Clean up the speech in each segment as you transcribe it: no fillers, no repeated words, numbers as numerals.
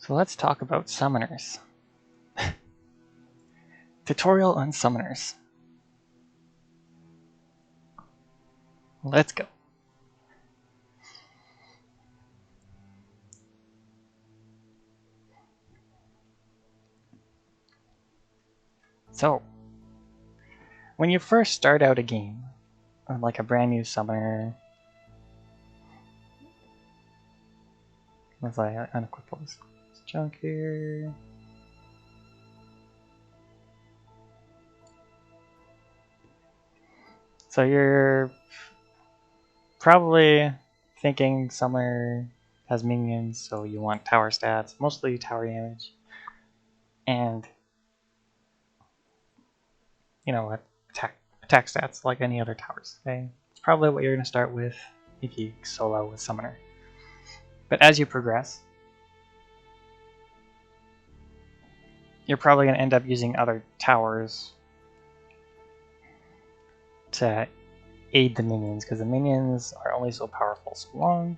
So let's talk about summoners. Tutorial on summoners. Let's go. So, when you first start out a game, like a brand new summoner, let's like unequip this junk here. So you're probably thinking summoner has minions, so you want tower stats, mostly tower damage, and you know, attack stats like any other towers. Okay, it's probably what you're going to start with if you solo with summoner. But as you progress, you're probably going to end up using other towers to aid the minions, because the minions are only so powerful so long.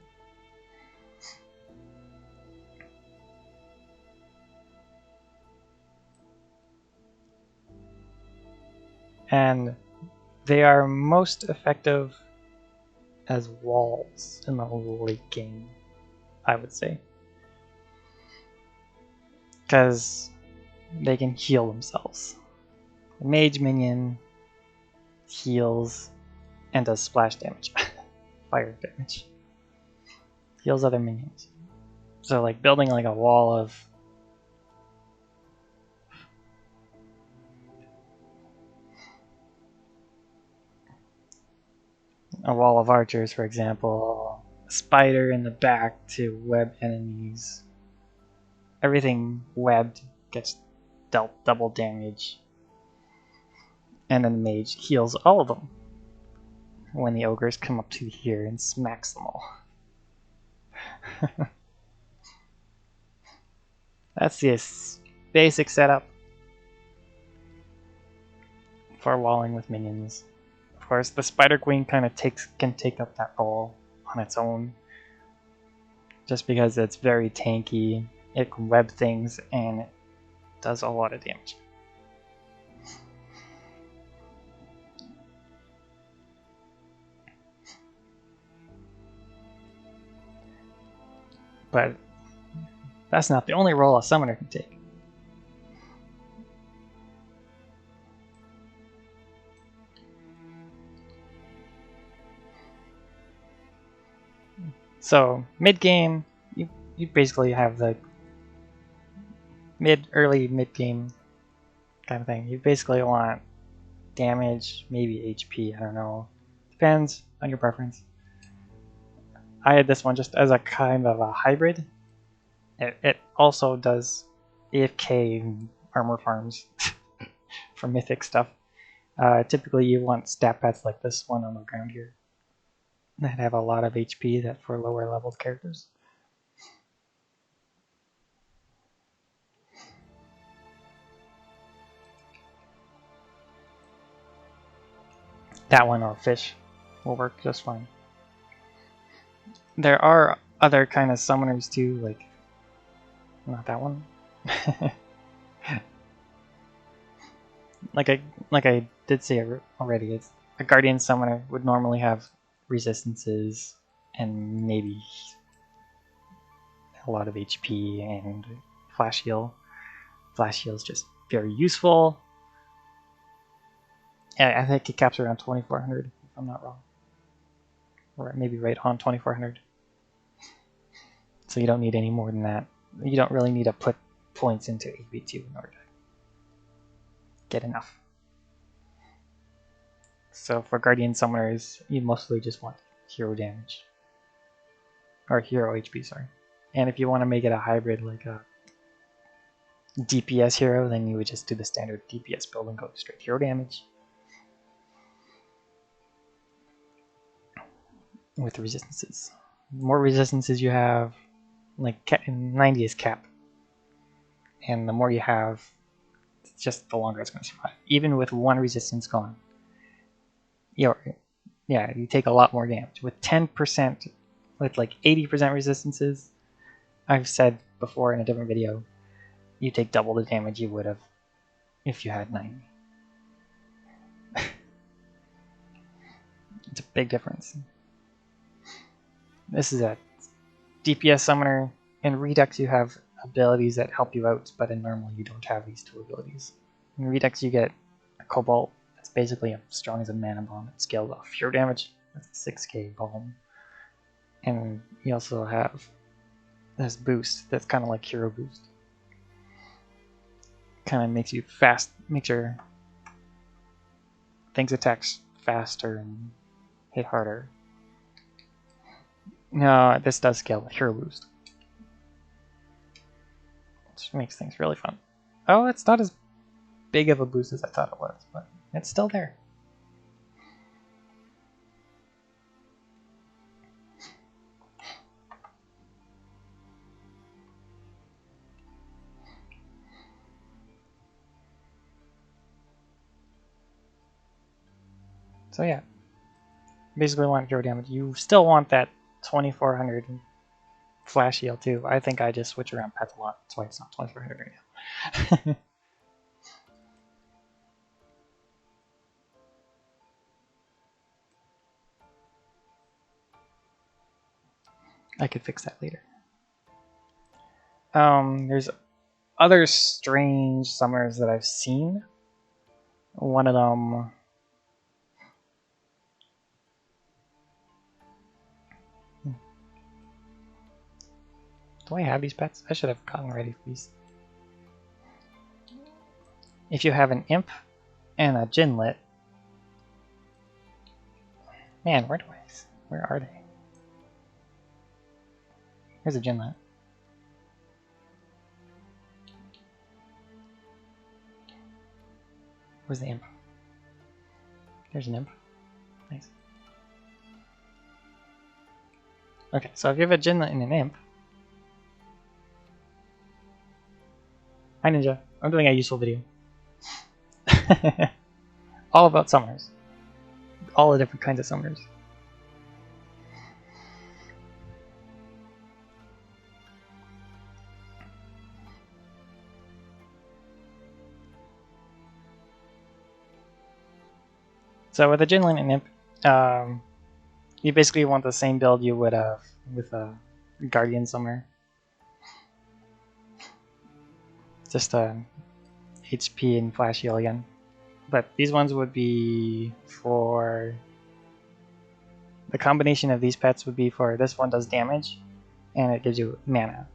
And they are most effective as walls in the late game, I would say. Because they can heal themselves. The mage minion heals and does splash damage. Fire damage. Heals other minions. So like building like a wall of archers, for example, a spider in the back to web enemies. Everything webbed gets dealt double damage. And then the mage heals all of them when the ogres come up to here and smacks them all. That's the basic setup for walling with minions. Of course, the Spider Queen kind of can take up that role on its own, just because it's very tanky. It can web things and it does a lot of damage. But that's not the only role a summoner can take. So mid-game, you basically have the early mid-game kind of thing. You basically want damage, maybe HP, I don't know. Depends on your preference. I had this one just as a kind of a hybrid. It also does AFK armor farms for mythic stuff. Typically you want stat pads like this one on the ground here that have a lot of HP that for lower level characters. That one or fish will work just fine. There are other kind of summoners too, like not that one. like I did say already, it's a guardian summoner would normally have resistances and maybe a lot of HP and flash heal. Flash heal is just very useful. I think it caps around 2400 if I'm not wrong, or maybe right on 2400. So you don't need any more than that. You don't really need to put points into 8v2 in order to get enough. So for Guardian Summoners, you mostly just want hero damage. Or hero HP, sorry. And if you want to make it a hybrid, like a DPS hero, then you would just do the standard DPS build and go straight hero damage. With resistances. The more resistances you have, like 90 is cap. And the more you have, just the longer it's going to survive. Even with one resistance gone. You take a lot more damage. With 10%, with like 80% resistances, I've said before in a different video, you take double the damage you would have if you had 90. It's a big difference. This is a DPS summoner. In Redux you have abilities that help you out, but in normal you don't have these two abilities. In Redux you get a Cobalt that's basically as strong as a mana bomb. It scales off pure damage. That's a 6k bomb. And you also have this boost that's kind of like Hero Boost. Kind of makes you fast, makes your things attacks faster and hit harder. No, this does scale with Hero Boost, which makes things really fun. Oh, it's not as big of a boost as I thought it was, but it's still there. So yeah, basically want hero damage. You still want that 2400 flash heal too. I think I just switch around pets a lot. That's why it's not 2400 right now. I could fix that later. There's other strange summers that I've seen. One of them... Do I have these pets? I should have gotten ready for these. If you have an imp and a Jinlet... Man, where are they? Here's a Jinlet. Where's the imp? There's an imp. Nice. Okay, so if you have a Jinlet and an imp... Hi Ninja, I'm doing a useful video. All about summers. All the different kinds of summers. So with a Jinlin and Imp, you basically want the same build you would have with a Guardian Summoner. Just HP and Flash Heal again. But these ones would be for... The combination of these pets would be for this one does damage, and it gives you mana.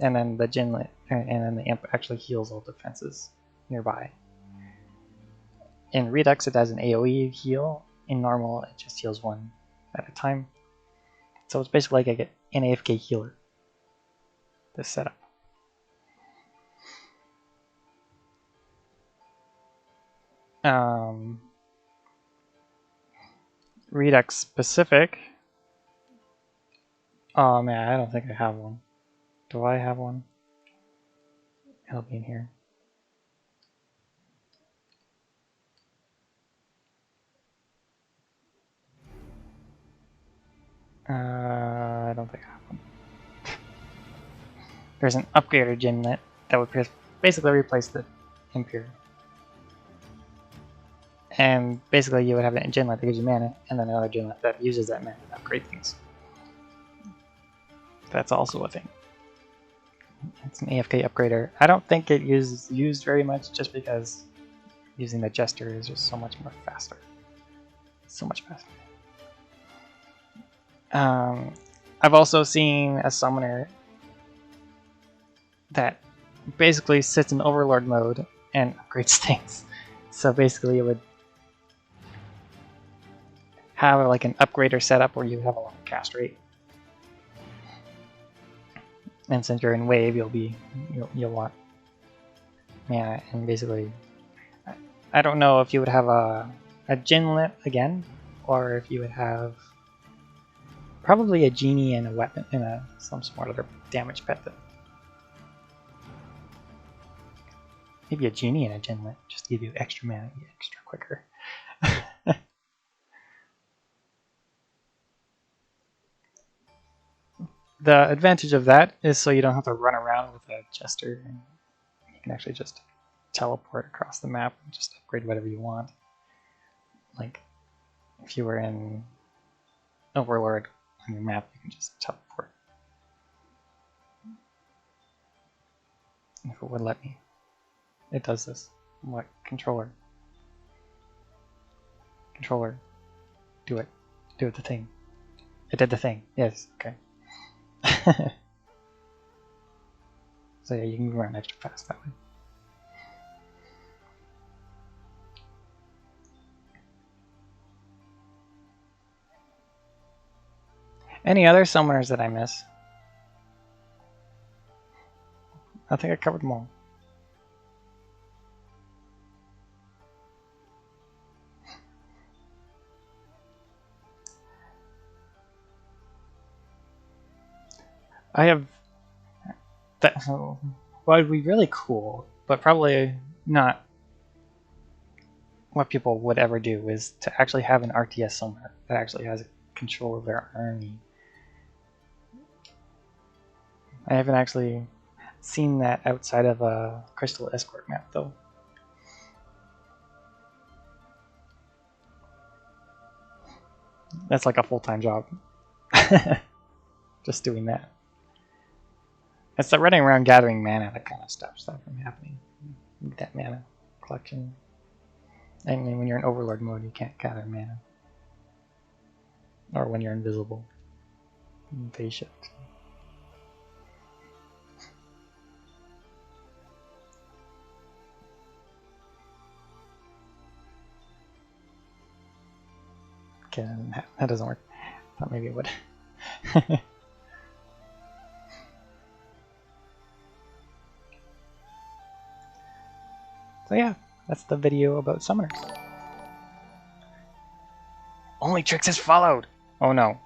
And then the Jinlet, and then the Imp actually heals all defenses nearby. In Redux it has an AoE heal, in normal it just heals one at a time. So it's basically like an AFK healer, this setup. Redux specific. Oh man, I don't think I have one. Do I have one? It'll be in here. I don't think I have one. There's an upgrader Jinlet that would basically replace the Impure. And basically you would have a Jinlet that gives you mana, and then another Jinlet that uses that mana to upgrade things. That's also a thing. It's an AFK upgrader. I don't think it is used very much just because using the Jester is just so much more faster. So much faster. I've also seen a summoner that basically sits in Overlord mode and upgrades things. So basically it would have like an upgrader setup where you have a lot of cast rate. And since you're in wave, you'll want mana, and basically, I don't know if you would have a Jinlet again, or if you would have probably a genie and a weapon and some sort of other damage pet. Maybe a genie and a Jinlet just to give you extra mana, extra quicker. The advantage of that is so you don't have to run around with a jester. And you can actually just teleport across the map and just upgrade whatever you want. Like, if you were in Overlord on your map, you can just teleport. If it would let me. It does this. What? Controller. Controller. Do it. Do it the thing. It did the thing. Yes, okay. So yeah, you can run extra fast that way. Any other summoners that I miss? I think I covered them all. I have that. What would be really cool, but probably not what people would ever do, is to actually have an RTS summoner that actually has control of their army. I haven't actually seen that outside of a Crystal Escort map, though. That's like a full-time job. Just doing that. It's the running around gathering mana that kind of stops that from happening. That mana collection. I mean, when you're in Overlord mode, you can't gather mana. Or when you're invisible. Phase shift. Okay, that doesn't work. I thought maybe it would. So yeah, that's the video about summoners. Only Tricks has followed! Oh no.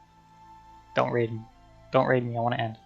Don't raid me. Don't raid me, I want to end.